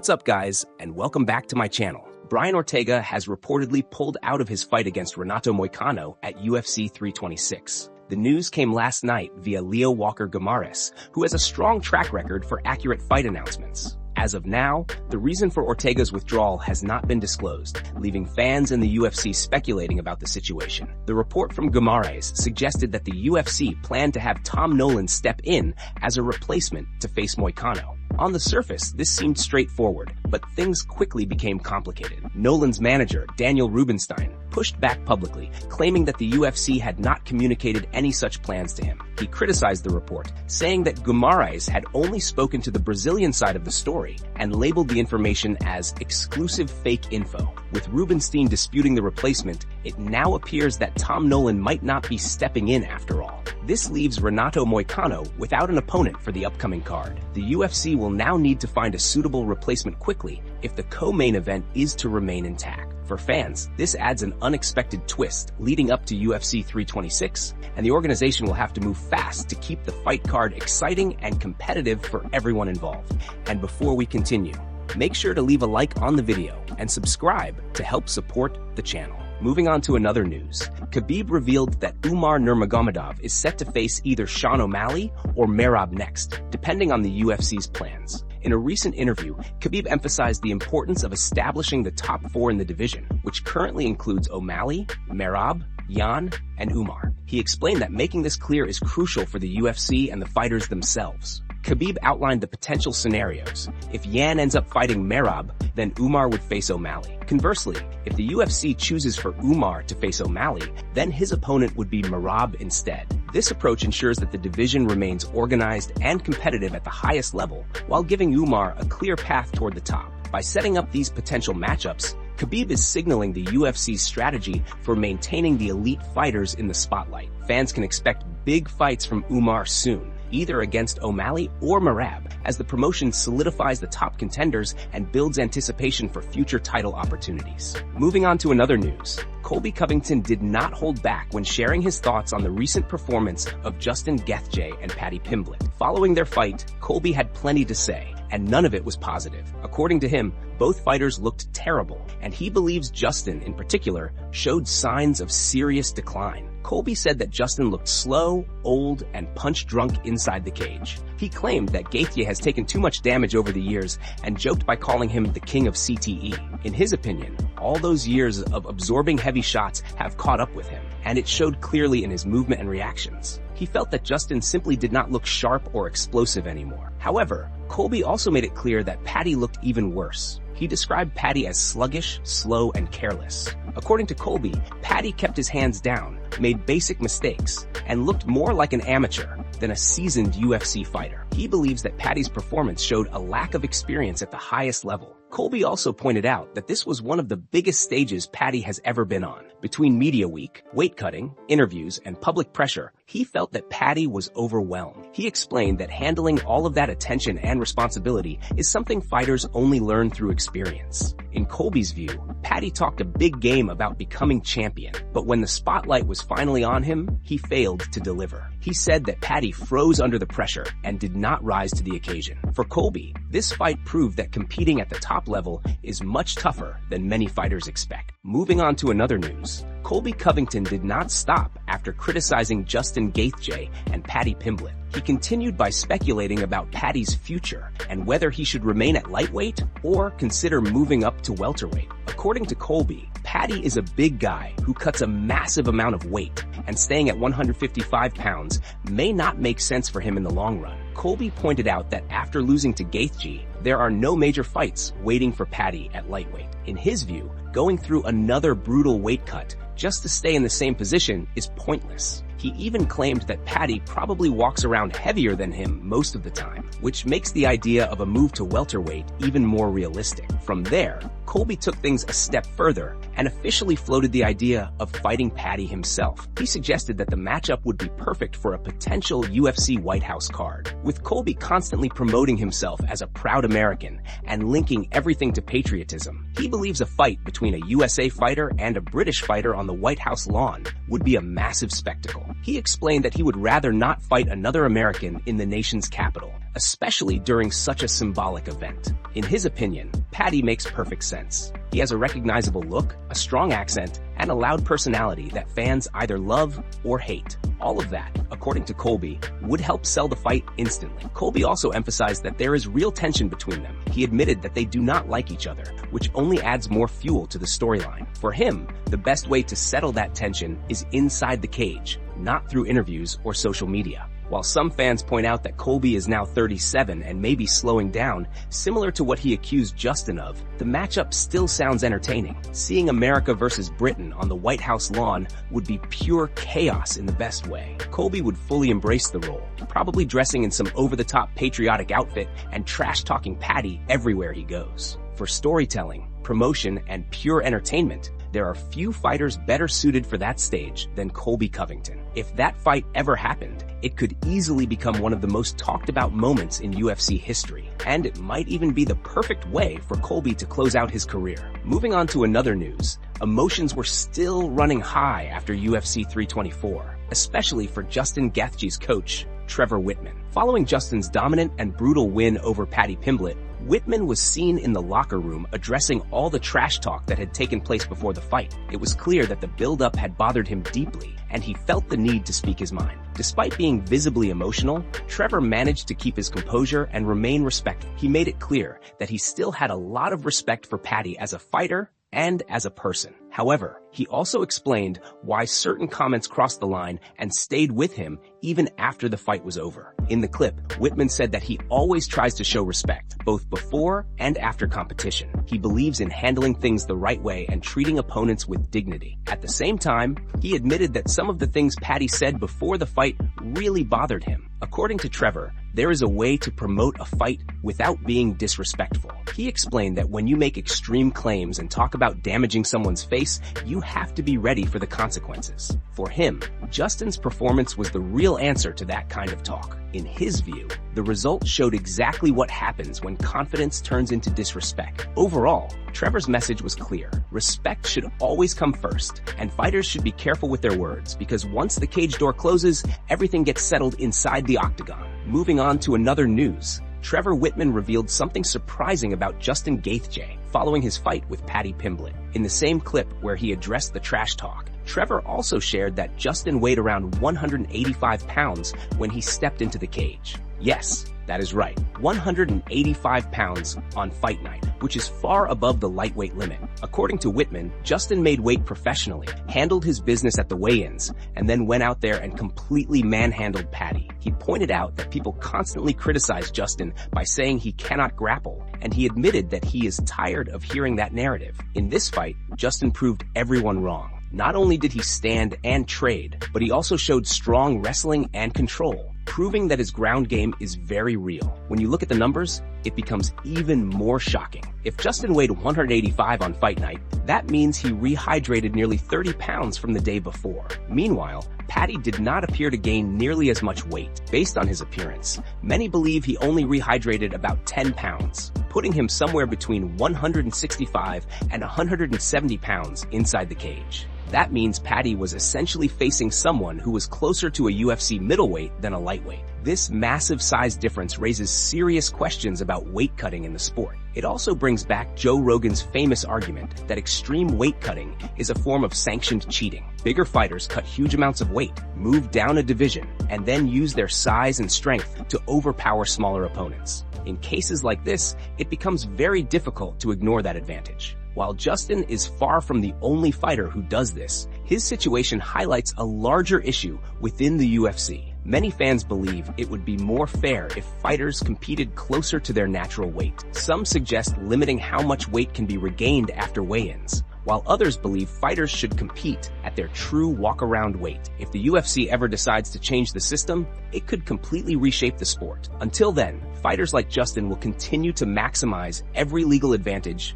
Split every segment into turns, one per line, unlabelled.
What's up, guys, and welcome back to my channel. Brian Ortega has reportedly pulled out of his fight against Renato Moicano at UFC 326. The news came last night via Leo Walker Guimarães, who has a strong track record for accurate fight announcements. As of now, the reason for Ortega's withdrawal has not been disclosed, leaving fans in the UFC speculating about the situation. The report from Guimarães suggested that the UFC planned to have Tom Nolan step in as a replacement to face Moicano. On the surface, this seemed straightforward, but things quickly became complicated. Nolan's manager, Daniel Rubenstein, pushed back publicly, claiming that the UFC had not communicated any such plans to him. He criticized the report, saying that Guimarães had only spoken to the Brazilian side of the story and labeled the information as exclusive fake info. With Rubenstein disputing the replacement, it now appears that Tom Nolan might not be stepping in after all. This leaves Renato Moicano without an opponent for the upcoming card. The UFC will now need to find a suitable replacement quickly if the co-main event is to remain intact. For fans, this adds an unexpected twist leading up to UFC 326, and the organization will have to move fast to keep the fight card exciting and competitive for everyone involved. And before we continue, make sure to leave a like on the video and subscribe to help support the channel. Moving on to another news, Khabib revealed that Umar Nurmagomedov is set to face either Sean O'Malley or Merab next, depending on the UFC's plans. In a recent interview, Khabib emphasized the importance of establishing the top four in the division, which currently includes O'Malley, Merab, Yan, and Umar. He explained that making this clear is crucial for the UFC and the fighters themselves. Khabib outlined the potential scenarios. If Yan ends up fighting Merab, then Umar would face O'Malley. Conversely, if the UFC chooses for Umar to face O'Malley, then his opponent would be Merab instead. This approach ensures that the division remains organized and competitive at the highest level, while giving Umar a clear path toward the top. By setting up these potential matchups, Khabib is signaling the UFC's strategy for maintaining the elite fighters in the spotlight. Fans can expect big fights from Umar soon, either against O'Malley or Merab, as the promotion solidifies the top contenders and builds anticipation for future title opportunities. Moving on to another news, Colby Covington did not hold back when sharing his thoughts on the recent performance of Justin Gaethje and Paddy Pimblett. Following their fight, Colby had plenty to say, and none of it was positive. According to him, both fighters looked terrible, and he believes Justin, in particular, showed signs of serious decline. Colby said that Justin looked slow, old, and punch-drunk inside the cage. He claimed that Gaethje has taken too much damage over the years and joked by calling him the king of CTE. In his opinion, all those years of absorbing heavy shots have caught up with him, and it showed clearly in his movement and reactions. He felt that Justin simply did not look sharp or explosive anymore. However, Colby also made it clear that Paddy looked even worse. He described Paddy as sluggish, slow, and careless. According to Colby, Paddy kept his hands down, made basic mistakes, and looked more like an amateur than a seasoned UFC fighter. He believes that Paddy's performance showed a lack of experience at the highest level. Colby also pointed out that this was one of the biggest stages Paddy has ever been on. Between media week, weight cutting, interviews, and public pressure, he felt that Paddy was overwhelmed. He explained that handling all of that attention and responsibility is something fighters only learn through experience. In Colby's view, Paddy talked a big game about becoming champion, but when the spotlight was finally on him, he failed to deliver. He said that Paddy froze under the pressure and did not rise to the occasion. For Colby, this fight proved that competing at the top level is much tougher than many fighters expect. Moving on to another news, Colby Covington did not stop after criticizing Justin Gaethje and Paddy Pimblett. He continued by speculating about Paddy's future and whether he should remain at lightweight or consider moving up to welterweight. According to Colby, Paddy is a big guy who cuts a massive amount of weight, and staying at 155 pounds may not make sense for him in the long run. Colby pointed out that after losing to Gaethje, there are no major fights waiting for Paddy at lightweight. In his view, going through another brutal weight cut just to stay in the same position is pointless. He even claimed that Paddy probably walks around heavier than him most of the time, which makes the idea of a move to welterweight even more realistic. From there, Colby took things a step further and officially floated the idea of fighting Paddy himself. He suggested that the matchup would be perfect for a potential UFC White House card. With Colby constantly promoting himself as a proud American and linking everything to patriotism, he believes a fight between a USA fighter and a British fighter on the White House lawn would be a massive spectacle. He explained that he would rather not fight another American in the nation's capital, especially during such a symbolic event. In his opinion, Paddy makes perfect sense. He has a recognizable look, a strong accent, and a loud personality that fans either love or hate. All of that, according to Colby, would help sell the fight instantly. Colby also emphasized that there is real tension between them. He admitted that they do not like each other, which only adds more fuel to the storyline. For him, the best way to settle that tension is inside the cage, not through interviews or social media. While some fans point out that Colby is now 37 and may be slowing down, similar to what he accused Justin of, the matchup still sounds entertaining. Seeing America versus Britain on the White House lawn would be pure chaos in the best way. Colby would fully embrace the role, probably dressing in some over-the-top patriotic outfit and trash-talking Paddy everywhere he goes. For storytelling, promotion, and pure entertainment, there are few fighters better suited for that stage than Colby Covington. If that fight ever happened, it could easily become one of the most talked about moments in UFC history, and it might even be the perfect way for Colby to close out his career. Moving on to another news, emotions were still running high after UFC 324, especially for Justin Gaethje's coach, Trevor Wittman. Following Justin's dominant and brutal win over Paddy Pimblett, Wittman was seen in the locker room addressing all the trash talk that had taken place before the fight. It was clear that the build-up had bothered him deeply, and he felt the need to speak his mind. Despite being visibly emotional, Trevor managed to keep his composure and remain respectful. He made it clear that he still had a lot of respect for Paddy as a fighter and as a person. However, he also explained why certain comments crossed the line and stayed with him even after the fight was over. In the clip, Wittman said that he always tries to show respect, both before and after competition. He believes in handling things the right way and treating opponents with dignity. At the same time, he admitted that some of the things Paddy said before the fight really bothered him. According to Trevor, there is a way to promote a fight without being disrespectful. He explained that when you make extreme claims and talk about damaging someone's face, you have to be ready for the consequences. For him, Justin's performance was the real answer to that kind of talk. In his view, the result showed exactly what happens when confidence turns into disrespect. Overall, Trevor's message was clear. Respect should always come first, and fighters should be careful with their words, because once the cage door closes, everything gets settled inside the octagon. Moving on to another news, Trevor Wittman revealed something surprising about Justin Gaethje following his fight with Paddy Pimblett. In the same clip where he addressed the trash talk, Trevor also shared that Justin weighed around 185 pounds when he stepped into the cage. Yes, that is right, 185 pounds on fight night, which is far above the lightweight limit. According to Wittman, Justin made weight professionally, handled his business at the weigh-ins, and then went out there and completely manhandled Paddy. He pointed out that people constantly criticize Justin by saying he cannot grapple, and he admitted that he is tired of hearing that narrative. In this fight, Justin proved everyone wrong. Not only did he stand and trade, but he also showed strong wrestling and control, proving that his ground game is very real. When you look at the numbers, it becomes even more shocking. If Justin weighed 185 on fight night, that means he rehydrated nearly 30 pounds from the day before. Meanwhile, Paddy did not appear to gain nearly as much weight. Based on his appearance, many believe he only rehydrated about 10 pounds, putting him somewhere between 165 and 170 pounds inside the cage. That means Paddy was essentially facing someone who was closer to a UFC middleweight than a lightweight. This massive size difference raises serious questions about weight cutting in the sport. It also brings back Joe Rogan's famous argument that extreme weight cutting is a form of sanctioned cheating. Bigger fighters cut huge amounts of weight, move down a division, and then use their size and strength to overpower smaller opponents. In cases like this, it becomes very difficult to ignore that advantage. While Justin is far from the only fighter who does this, his situation highlights a larger issue within the UFC. Many fans believe it would be more fair if fighters competed closer to their natural weight. Some suggest limiting how much weight can be regained after weigh-ins, while others believe fighters should compete at their true walk-around weight. If the UFC ever decides to change the system, it could completely reshape the sport. Until then, fighters like Justin will continue to maximize every legal advantage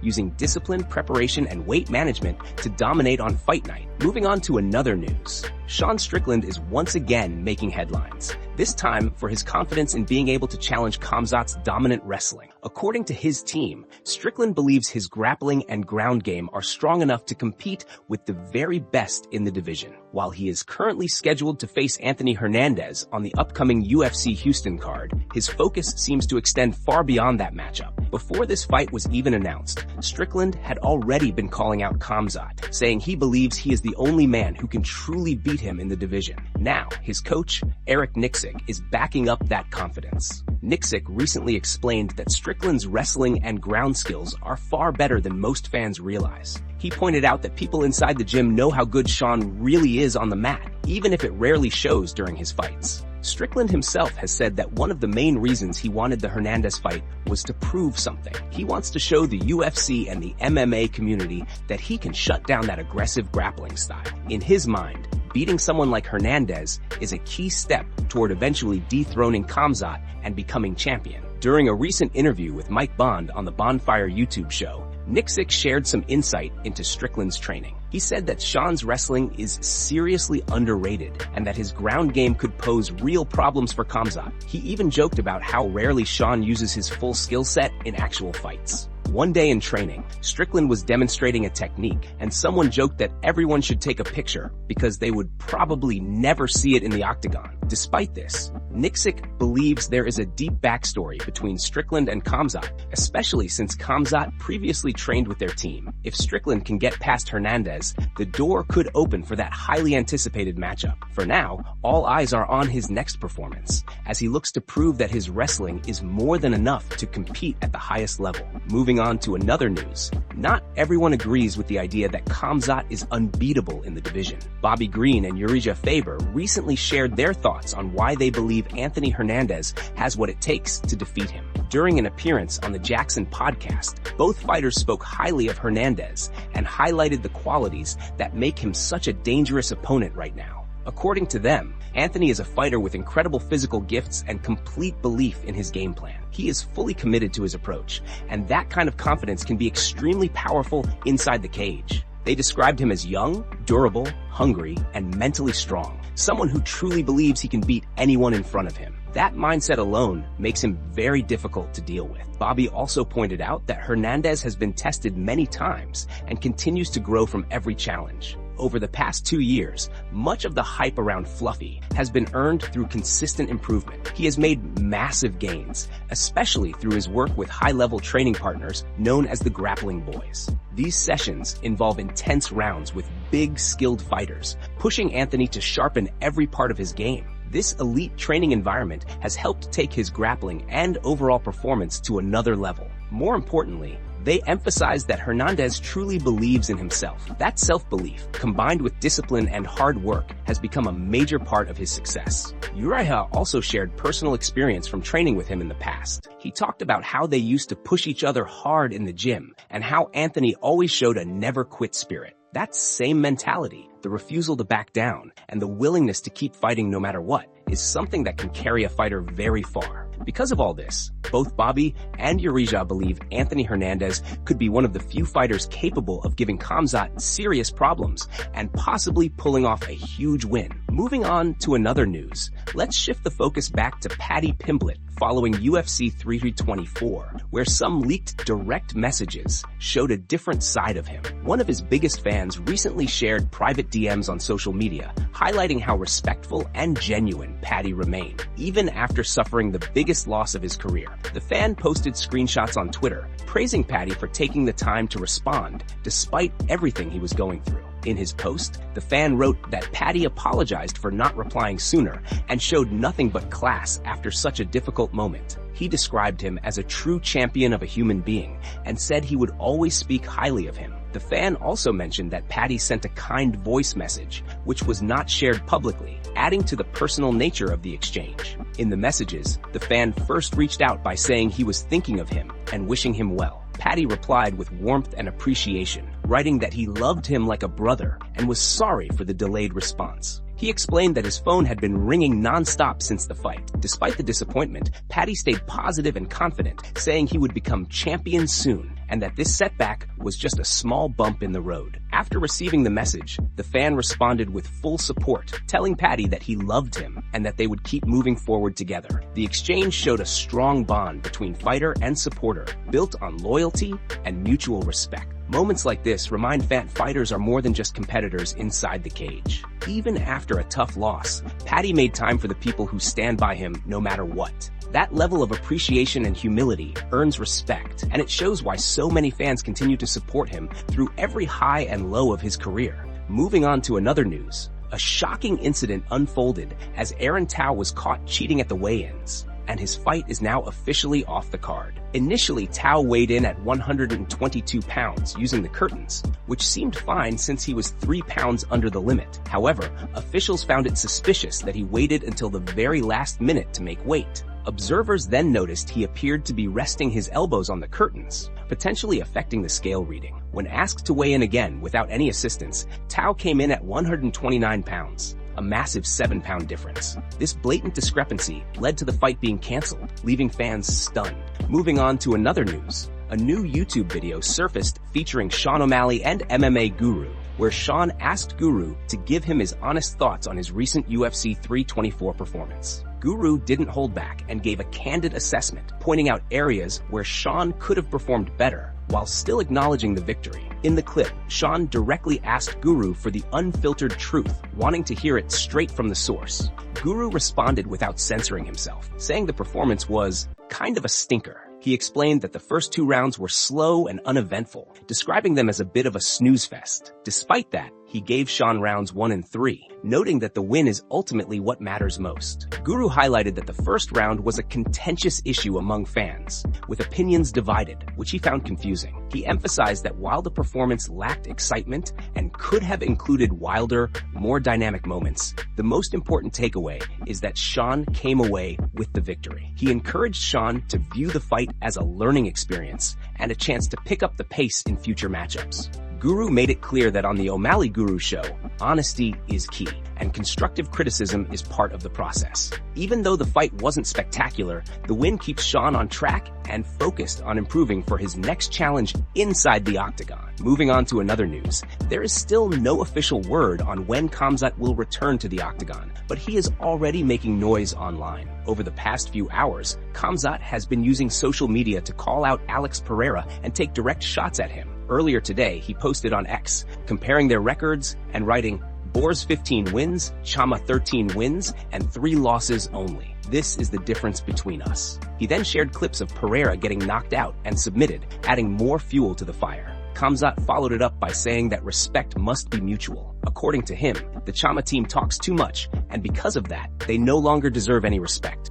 using discipline, preparation, and weight management to dominate on fight night. Moving on to another news. Sean Strickland is once again making headlines, this time for his confidence in being able to challenge Khamzat's dominant wrestling. According to his team, Strickland believes his grappling and ground game are strong enough to compete with the very best in the division. While he is currently scheduled to face Anthony Hernandez on the upcoming UFC Houston card, his focus seems to extend far beyond that matchup. Before this fight was even announced, Strickland had already been calling out Khamzat, saying he believes he is the only man who can truly beat him in the division. Now, his coach, Eric Nixick, is backing up that confidence. Nixick recently explained that Strickland's wrestling and ground skills are far better than most fans realize. He pointed out that people inside the gym know how good Sean really is on the mat, even if it rarely shows during his fights. Strickland himself has said that one of the main reasons he wanted the Hernandez fight was to prove something. He wants to show the UFC and the MMA community that he can shut down that aggressive grappling style. In his mind, beating someone like Hernandez is a key step toward eventually dethroning Khamzat and becoming champion. During a recent interview with Mike Bond on the Bonfire YouTube show, Nixick shared some insight into Strickland's training. He said that Sean's wrestling is seriously underrated and that his ground game could pose real problems for Khamzat. He even joked about how rarely Sean uses his full skill set in actual fights. One day in training, Strickland was demonstrating a technique, and someone joked that everyone should take a picture because they would probably never see it in the octagon. Despite this, Nixick believes there is a deep backstory between Strickland and Khamzat, especially since Khamzat previously trained with their team. If Strickland can get past Hernandez, the door could open for that highly anticipated matchup. For now, all eyes are on his next performance, as he looks to prove that his wrestling is more than enough to compete at the highest level. Moving on to another news. Not everyone agrees with the idea that Khamzat is unbeatable in the division. Bobby Green and Urijah Faber recently shared their thoughts on why they believe Anthony Hernandez has what it takes to defeat him. During an appearance on the Jackson podcast, both fighters spoke highly of Hernandez and highlighted the qualities that make him such a dangerous opponent right now. According to them, Anthony is a fighter with incredible physical gifts and complete belief in his game plan. He is fully committed to his approach, and that kind of confidence can be extremely powerful inside the cage. They described him as young, durable, hungry, and mentally strong, someone who truly believes he can beat anyone in front of him. That mindset alone makes him very difficult to deal with. Bobby also pointed out that Hernandez has been tested many times and continues to grow from every challenge. Over the past 2 years, much of the hype around Fluffy has been earned through consistent improvement. He has made massive gains, especially through his work with high-level training partners known as the Grappling Boys. These sessions involve intense rounds with big, skilled fighters, pushing Anthony to sharpen every part of his game. This elite training environment has helped take his grappling and overall performance to another level. More importantly, they emphasize that Hernandez truly believes in himself. That self-belief, combined with discipline and hard work, has become a major part of his success. Urijah also shared personal experience from training with him in the past. He talked about how they used to push each other hard in the gym and how Anthony always showed a never-quit spirit. That same mentality, the refusal to back down, and the willingness to keep fighting no matter what, is something that can carry a fighter very far. Because of all this, both Bobby and Urijah believe Anthony Hernandez could be one of the few fighters capable of giving Khamzat serious problems and possibly pulling off a huge win. Moving on to another news, let's shift the focus back to Paddy Pimblett following UFC 324, where some leaked direct messages showed a different side of him. One of his biggest fans recently shared private DMs on social media, highlighting how respectful and genuine Paddy remained, even after suffering the biggest loss of his career. The fan posted screenshots on Twitter, praising Paddy for taking the time to respond, despite everything he was going through. In his post, the fan wrote that Paddy apologized for not replying sooner and showed nothing but class after such a difficult moment. He described him as a true champion of a human being and said he would always speak highly of him. The fan also mentioned that Paddy sent a kind voice message, which was not shared publicly, adding to the personal nature of the exchange. In the messages, the fan first reached out by saying he was thinking of him and wishing him well. Paddy replied with warmth and appreciation, writing that he loved him like a brother and was sorry for the delayed response. He explained that his phone had been ringing non-stop since the fight. Despite the disappointment, Paddy stayed positive and confident, saying he would become champion soon, and that this setback was just a small bump in the road. After receiving the message, the fan responded with full support, telling Paddy that he loved him and that they would keep moving forward together. The exchange showed a strong bond between fighter and supporter, built on loyalty and mutual respect. Moments like this remind fighters are more than just competitors inside the cage. Even after a tough loss, Paddy made time for the people who stand by him no matter what. That level of appreciation and humility earns respect, and it shows why so many fans continue to support him through every high and low of his career. Moving on to another news, a shocking incident unfolded as Aaron Tao was caught cheating at the weigh-ins, and his fight is now officially off the card. Initially, Tao weighed in at 122 pounds using the curtains, which seemed fine since he was 3 pounds under the limit. However, officials found it suspicious that he waited until the very last minute to make weight. Observers then noticed he appeared to be resting his elbows on the curtains, potentially affecting the scale reading. When asked to weigh in again without any assistance, Tao came in at 129 pounds. A massive 7-pound difference. This blatant discrepancy led to the fight being canceled, leaving fans stunned. Moving on to another news. A new YouTube video surfaced featuring Sean O'Malley and MMA Guru, where Sean asked Guru to give him his honest thoughts on his recent UFC 324 performance. Guru didn't hold back and gave a candid assessment, pointing out areas where Sean could have performed better, while still acknowledging the victory. In the clip, Sean directly asked Guru for the unfiltered truth, wanting to hear it straight from the source. Guru responded without censoring himself, saying the performance was kind of a stinker. He explained that the first 2 rounds were slow and uneventful, describing them as a bit of a snooze fest. Despite that, he gave Sean rounds 1 and 3, noting that the win is ultimately what matters most. Guru highlighted that the first round was a contentious issue among fans, with opinions divided, which he found confusing. He emphasized that while the performance lacked excitement and could have included wilder, more dynamic moments, the most important takeaway is that Sean came away with the victory. He encouraged Sean to view the fight as a learning experience and a chance to pick up the pace in future matchups. Guru made it clear that on the O'Malley Guru show, honesty is key, and constructive criticism is part of the process. Even though the fight wasn't spectacular, the win keeps Sean on track and focused on improving for his next challenge inside the octagon. Moving on to another news, there is still no official word on when Khamzat will return to the octagon, but he is already making noise online. Over the past few hours, Khamzat has been using social media to call out Alex Pereira and take direct shots at him. Earlier today, he posted on X, comparing their records and writing, "Boers 15 wins, Chama 13 wins, and 3 losses only. This is the difference between us." He then shared clips of Pereira getting knocked out and submitted, adding more fuel to the fire. Khamzat followed it up by saying that respect must be mutual. According to him, the Chama team talks too much, and because of that, they no longer deserve any respect.